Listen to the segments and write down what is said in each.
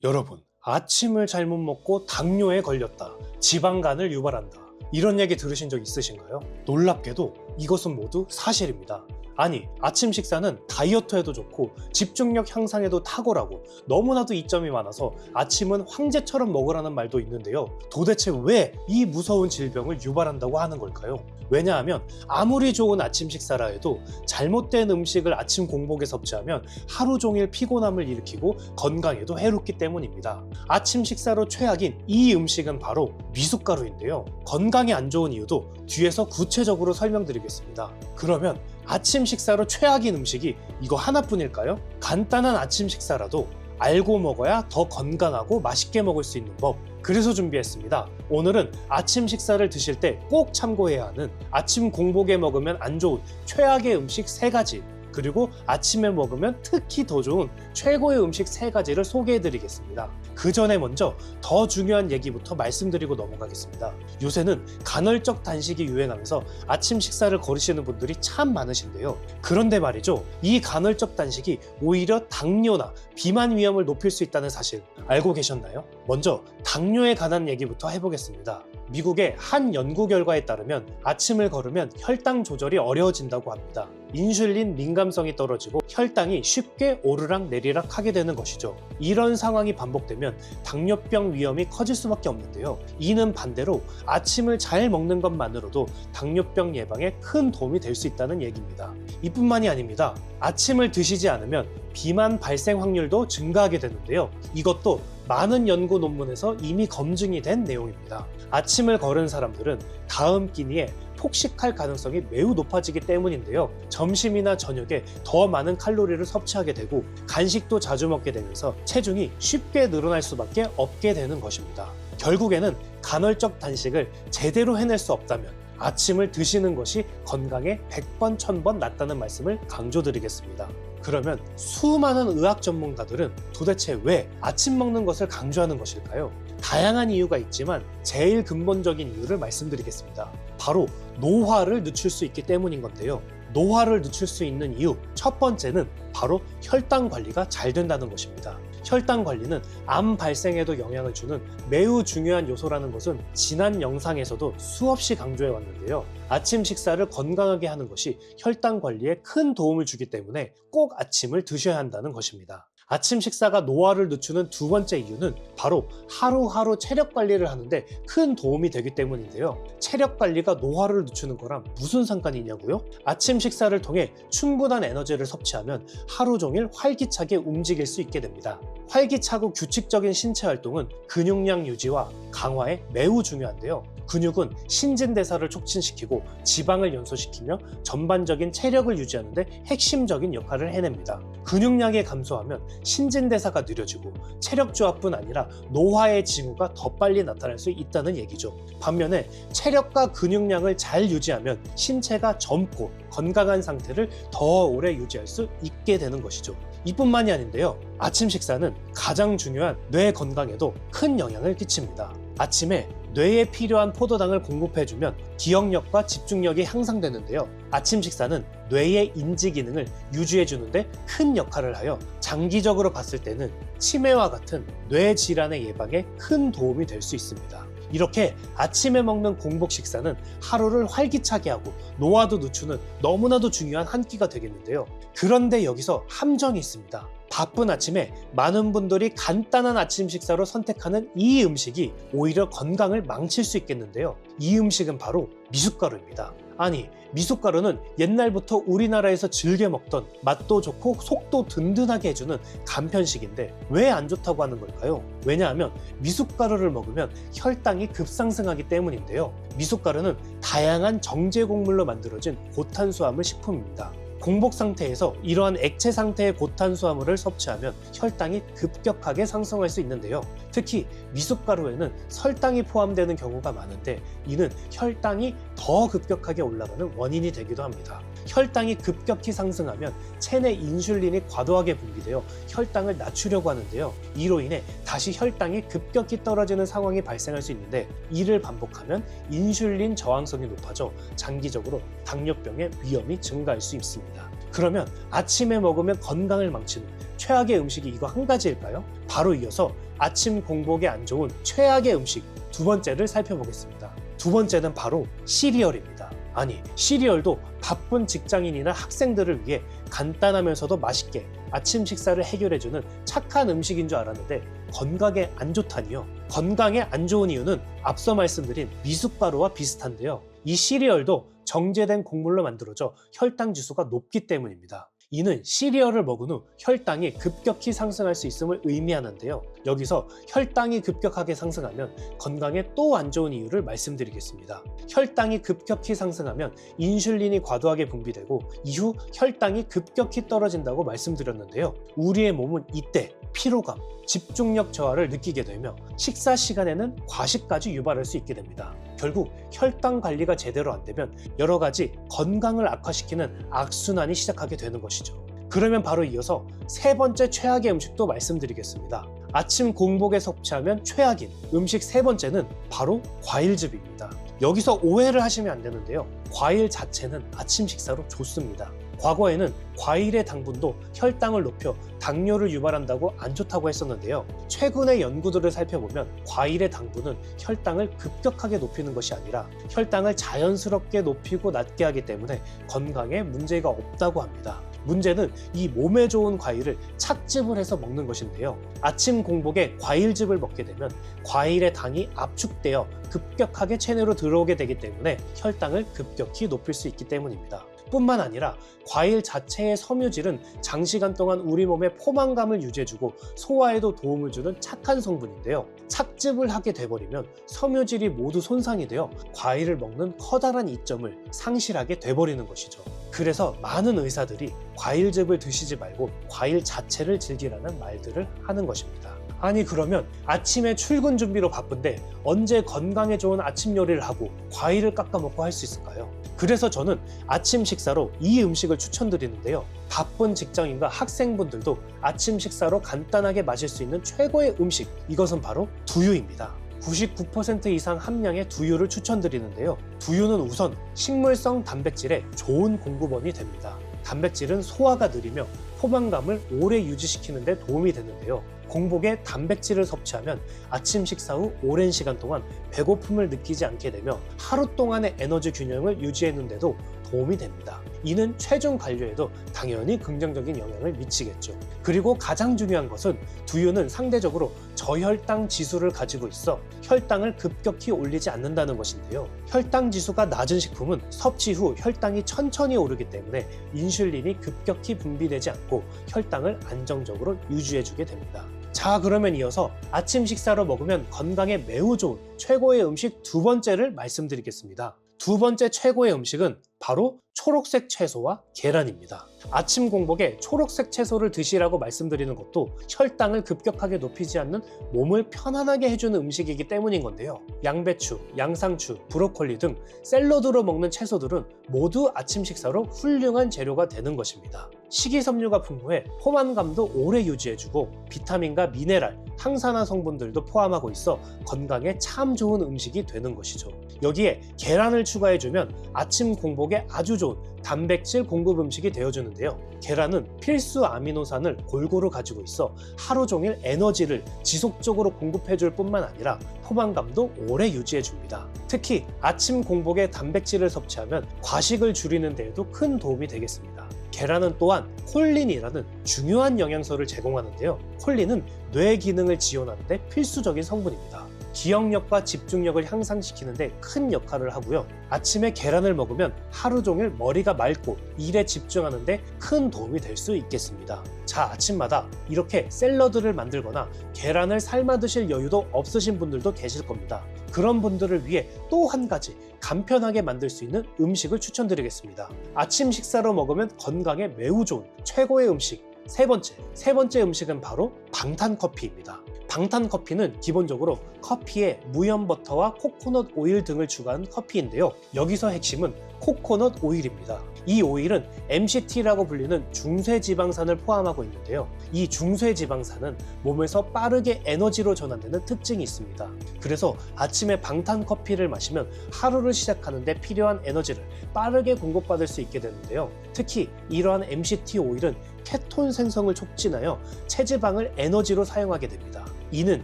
여러분, 아침을 잘못 먹고 당뇨에 걸렸다. 지방간을 유발한다. 이런 얘기 들으신 적 있으신가요? 놀랍게도 이것은 모두 사실입니다. 아니, 아침 식사는 다이어트에도 좋고 집중력 향상에도 탁월하고 너무나도 이점이 많아서 아침은 황제처럼 먹으라는 말도 있는데요. 도대체 왜 이 무서운 질병을 유발한다고 하는 걸까요? 왜냐하면 아무리 좋은 아침 식사라 해도 잘못된 음식을 아침 공복에 섭취하면 하루 종일 피곤함을 일으키고 건강에도 해롭기 때문입니다. 아침 식사로 최악인 이 음식은 바로 미숫가루인데요. 건강에 안 좋은 이유도 뒤에서 구체적으로 설명드리겠습니다. 그러면 아침 식사로 최악인 음식이 이거 하나뿐일까요? 간단한 아침 식사라도 알고 먹어야 더 건강하고 맛있게 먹을 수 있는 법, 그래서 준비했습니다. 오늘은 아침 식사를 드실 때 꼭 참고해야 하는 아침 공복에 먹으면 안 좋은 최악의 음식 3가지, 그리고 아침에 먹으면 특히 더 좋은 최고의 음식 3가지를 소개해드리겠습니다. 그 전에 먼저 더 중요한 얘기부터 말씀드리고 넘어가겠습니다. 요새는 간헐적 단식이 유행하면서 아침 식사를 거르시는 분들이 참 많으신데요. 그런데 말이죠, 이 간헐적 단식이 오히려 당뇨나 비만 위험을 높일 수 있다는 사실 알고 계셨나요? 먼저 당뇨에 관한 얘기부터 해보겠습니다. 미국의 한 연구 결과에 따르면 아침을 걸으면 혈당 조절이 어려워진다고 합니다. 인슐린 민감성이 떨어지고 혈당이 쉽게 오르락 내리락 하게 되는 것이죠. 이런 상황이 반복되면 당뇨병 위험이 커질 수밖에 없는데요. 이는 반대로 아침을 잘 먹는 것만으로도 당뇨병 예방에 큰 도움이 될 수 있다는 얘기입니다. 이뿐만이 아닙니다. 아침을 드시지 않으면 비만 발생 확률도 증가하게 되는데요. 이것도 많은 연구 논문에서 이미 검증이 된 내용입니다. 아침을 거른 사람들은 다음 끼니에 폭식할 가능성이 매우 높아지기 때문인데요. 점심이나 저녁에 더 많은 칼로리를 섭취하게 되고 간식도 자주 먹게 되면서 체중이 쉽게 늘어날 수밖에 없게 되는 것입니다. 결국에는 간헐적 단식을 제대로 해낼 수 없다면 아침을 드시는 것이 건강에 100번, 1000번 낫다는 말씀을 강조드리겠습니다. 그러면 수많은 의학 전문가들은 도대체 왜 아침 먹는 것을 강조하는 것일까요? 다양한 이유가 있지만 제일 근본적인 이유를 말씀드리겠습니다. 바로 노화를 늦출 수 있기 때문인 건데요. 노화를 늦출 수 있는 이유 첫 번째는 바로 혈당 관리가 잘 된다는 것입니다. 혈당 관리는 암 발생에도 영향을 주는 매우 중요한 요소라는 것은 지난 영상에서도 수없이 강조해 왔는데요. 아침 식사를 건강하게 하는 것이 혈당 관리에 큰 도움을 주기 때문에 꼭 아침을 드셔야 한다는 것입니다. 아침 식사가 노화를 늦추는 두 번째 이유는 바로 하루하루 체력 관리를 하는데 큰 도움이 되기 때문인데요. 체력 관리가 노화를 늦추는 거랑 무슨 상관이 있냐고요? 아침 식사를 통해 충분한 에너지를 섭취하면 하루 종일 활기차게 움직일 수 있게 됩니다. 활기차고 규칙적인 신체 활동은 근육량 유지와 강화에 매우 중요한데요. 근육은 신진대사를 촉진시키고 지방을 연소시키며 전반적인 체력을 유지하는 데 핵심적인 역할을 해냅니다. 근육량이 감소하면 신진대사가 느려지고 체력 저하뿐 아니라 노화의 징후가 더 빨리 나타날 수 있다는 얘기죠. 반면에 체력과 근육량을 잘 유지하면 신체가 젊고 건강한 상태를 더 오래 유지할 수 있게 되는 것이죠. 이뿐만이 아닌데요. 아침 식사는 가장 중요한 뇌 건강에도 큰 영향을 끼칩니다. 아침에 뇌에 필요한 포도당을 공급해주면 기억력과 집중력이 향상되는데요. 아침 식사는 뇌의 인지 기능을 유지해주는데 큰 역할을 하여 장기적으로 봤을 때는 치매와 같은 뇌 질환의 예방에 큰 도움이 될 수 있습니다. 이렇게 아침에 먹는 공복 식사는 하루를 활기차게 하고 노화도 늦추는 너무나도 중요한 한 끼가 되겠는데요. 그런데 여기서 함정이 있습니다. 바쁜 아침에 많은 분들이 간단한 아침 식사로 선택하는 이 음식이 오히려 건강을 망칠 수 있겠는데요. 이 음식은 바로 미숫가루입니다. 아니, 미숫가루는 옛날부터 우리나라에서 즐겨 먹던 맛도 좋고 속도 든든하게 해주는 간편식인데 왜 안 좋다고 하는 걸까요? 왜냐하면 미숫가루를 먹으면 혈당이 급상승하기 때문인데요. 미숫가루는 다양한 정제 곡물로 만들어진 고탄수화물 식품입니다. 공복 상태에서 이러한 액체 상태의 고탄수화물을 섭취하면 혈당이 급격하게 상승할 수 있는데요. 특히 미숫가루에는 설탕이 포함되는 경우가 많은데 이는 혈당이 더 급격하게 올라가는 원인이 되기도 합니다. 혈당이 급격히 상승하면 체내 인슐린이 과도하게 분비되어 혈당을 낮추려고 하는데요. 이로 인해 다시 혈당이 급격히 떨어지는 상황이 발생할 수 있는데 이를 반복하면 인슐린 저항성이 높아져 장기적으로 당뇨병의 위험이 증가할 수 있습니다. 그러면 아침에 먹으면 건강을 망치는 최악의 음식이 이거 한 가지일까요? 바로 이어서 아침 공복에 안 좋은 최악의 음식 두 번째를 살펴보겠습니다. 두 번째는 바로 시리얼입니다. 아니, 시리얼도 바쁜 직장인이나 학생들을 위해 간단하면서도 맛있게 아침 식사를 해결해주는 착한 음식인 줄 알았는데 건강에 안 좋다니요. 건강에 안 좋은 이유는 앞서 말씀드린 미숫가루와 비슷한데요. 이 시리얼도 정제된 곡물로 만들어져 혈당 지수가 높기 때문입니다. 이는 시리얼을 먹은 후 혈당이 급격히 상승할 수 있음을 의미하는데요. 여기서 혈당이 급격하게 상승하면 건강에 또 안 좋은 이유를 말씀드리겠습니다. 혈당이 급격히 상승하면 인슐린이 과도하게 분비되고 이후 혈당이 급격히 떨어진다고 말씀드렸는데요. 우리의 몸은 이때 피로감, 집중력 저하를 느끼게 되며 식사 시간에는 과식까지 유발할 수 있게 됩니다. 결국 혈당 관리가 제대로 안 되면 여러 가지 건강을 악화시키는 악순환이 시작하게 되는 것이죠. 그러면 바로 이어서 세 번째 최악의 음식도 말씀드리겠습니다. 아침 공복에 섭취하면 최악인 음식 세 번째는 바로 과일즙입니다. 여기서 오해를 하시면 안 되는데요. 과일 자체는 아침 식사로 좋습니다. 과거에는 과일의 당분도 혈당을 높여 당뇨를 유발한다고 안 좋다고 했었는데요. 최근의 연구들을 살펴보면 과일의 당분은 혈당을 급격하게 높이는 것이 아니라 혈당을 자연스럽게 높이고 낮게 하기 때문에 건강에 문제가 없다고 합니다. 문제는 이 몸에 좋은 과일을 착즙을 해서 먹는 것인데요. 아침 공복에 과일즙을 먹게 되면 과일의 당이 압축되어 급격하게 체내로 들어오게 되기 때문에 혈당을 급격히 높일 수 있기 때문입니다. 뿐만 아니라 과일 자체의 섬유질은 장시간 동안 우리 몸의 포만감을 유지해주고 소화에도 도움을 주는 착한 성분인데요. 착즙을 하게 돼버리면 섬유질이 모두 손상이 되어 과일을 먹는 커다란 이점을 상실하게 돼버리는 것이죠. 그래서 많은 의사들이 과일즙을 드시지 말고 과일 자체를 즐기라는 말들을 하는 것입니다. 아니, 그러면 아침에 출근 준비로 바쁜데 언제 건강에 좋은 아침 요리를 하고 과일을 깎아 먹고 할 수 있을까요? 그래서 저는 아침 식사로 이 음식을 추천드리는데요. 바쁜 직장인과 학생분들도 아침 식사로 간단하게 마실 수 있는 최고의 음식, 이것은 바로 두유입니다. 99% 이상 함량의 두유를 추천드리는데요. 두유는 우선 식물성 단백질의 좋은 공급원이 됩니다. 단백질은 소화가 느리며 포만감을 오래 유지시키는 데 도움이 되는데요. 공복에 단백질을 섭취하면 아침 식사 후 오랜 시간 동안 배고픔을 느끼지 않게 되며 하루 동안의 에너지 균형을 유지하는 데도 도움이 됩니다. 이는 체중 관리에도 당연히 긍정적인 영향을 미치겠죠. 그리고 가장 중요한 것은 두유는 상대적으로 저혈당 지수를 가지고 있어 혈당을 급격히 올리지 않는다는 것인데요. 혈당 지수가 낮은 식품은 섭취 후 혈당이 천천히 오르기 때문에 인슐린이 급격히 분비되지 않고 혈당을 안정적으로 유지해주게 됩니다. 자, 그러면 이어서 아침 식사로 먹으면 건강에 매우 좋은 최고의 음식 두 번째를 말씀드리겠습니다. 두 번째 최고의 음식은 바로 초록색 채소와 계란입니다. 아침 공복에 초록색 채소를 드시라고 말씀드리는 것도 혈당을 급격하게 높이지 않는 몸을 편안하게 해주는 음식이기 때문인 건데요. 양배추, 양상추, 브로콜리 등 샐러드로 먹는 채소들은 모두 아침 식사로 훌륭한 재료가 되는 것입니다. 식이섬유가 풍부해 포만감도 오래 유지해주고 비타민과 미네랄, 항산화 성분들도 포함하고 있어 건강에 참 좋은 음식이 되는 것이죠. 여기에 계란을 추가해주면 아침 공복에 아주 좋은 단백질 공급 음식이 되어주는데요. 계란은 필수 아미노산을 골고루 가지고 있어 하루 종일 에너지를 지속적으로 공급해줄 뿐만 아니라 포만감도 오래 유지해줍니다. 특히 아침 공복에 단백질을 섭취하면 과식을 줄이는 데에도 큰 도움이 되겠습니다. 계란은 또한 콜린이라는 중요한 영양소를 제공하는데요. 콜린은 뇌 기능을 지원하는 데 필수적인 성분입니다. 기억력과 집중력을 향상시키는 데 큰 역할을 하고요. 아침에 계란을 먹으면 하루 종일 머리가 맑고 일에 집중하는 데 큰 도움이 될 수 있겠습니다. 자, 아침마다 이렇게 샐러드를 만들거나 계란을 삶아 드실 여유도 없으신 분들도 계실 겁니다. 그런 분들을 위해 또 한 가지 간편하게 만들 수 있는 음식을 추천드리겠습니다. 아침 식사로 먹으면 건강에 매우 좋은 최고의 음식 세 번째 음식은 바로 방탄커피입니다. 방탄커피는 기본적으로 커피에 무염버터와 코코넛 오일 등을 추가한 커피인데요. 여기서 핵심은 코코넛 오일입니다. 이 오일은 MCT라고 불리는 중쇄지방산을 포함하고 있는데요. 이 중쇄지방산은 몸에서 빠르게 에너지로 전환되는 특징이 있습니다. 그래서 아침에 방탄커피를 마시면 하루를 시작하는 데 필요한 에너지를 빠르게 공급받을 수 있게 되는데요. 특히 이러한 MCT 오일은 케톤 생성을 촉진하여 체지방을 에너지로 사용하게 됩니다. 이는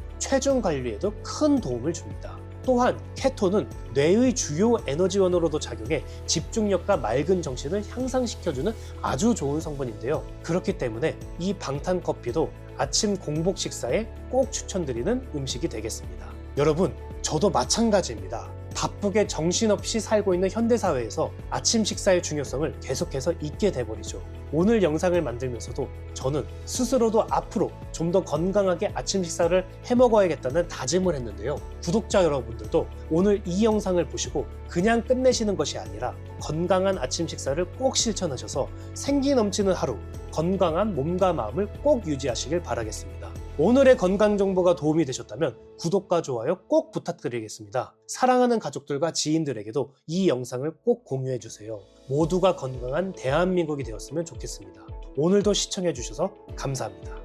체중 관리에도 큰 도움을 줍니다. 또한 케톤은 뇌의 주요 에너지원으로도 작용해 집중력과 맑은 정신을 향상시켜주는 아주 좋은 성분인데요. 그렇기 때문에 이 방탄커피도 아침 공복 식사에 꼭 추천드리는 음식이 되겠습니다. 여러분, 저도 마찬가지입니다. 바쁘게 정신없이 살고 있는 현대사회에서 아침 식사의 중요성을 계속해서 잊게 돼버리죠. 오늘 영상을 만들면서도 저는 스스로도 앞으로 좀 더 건강하게 아침 식사를 해먹어야겠다는 다짐을 했는데요. 구독자 여러분들도 오늘 이 영상을 보시고 그냥 끝내시는 것이 아니라 건강한 아침 식사를 꼭 실천하셔서 생기 넘치는 하루, 건강한 몸과 마음을 꼭 유지하시길 바라겠습니다. 오늘의 건강 정보가 도움이 되셨다면 구독과 좋아요 꼭 부탁드리겠습니다. 사랑하는 가족들과 지인들에게도 이 영상을 꼭 공유해 주세요. 모두가 건강한 대한민국이 되었으면 좋겠습니다. 오늘도 시청해 주셔서 감사합니다.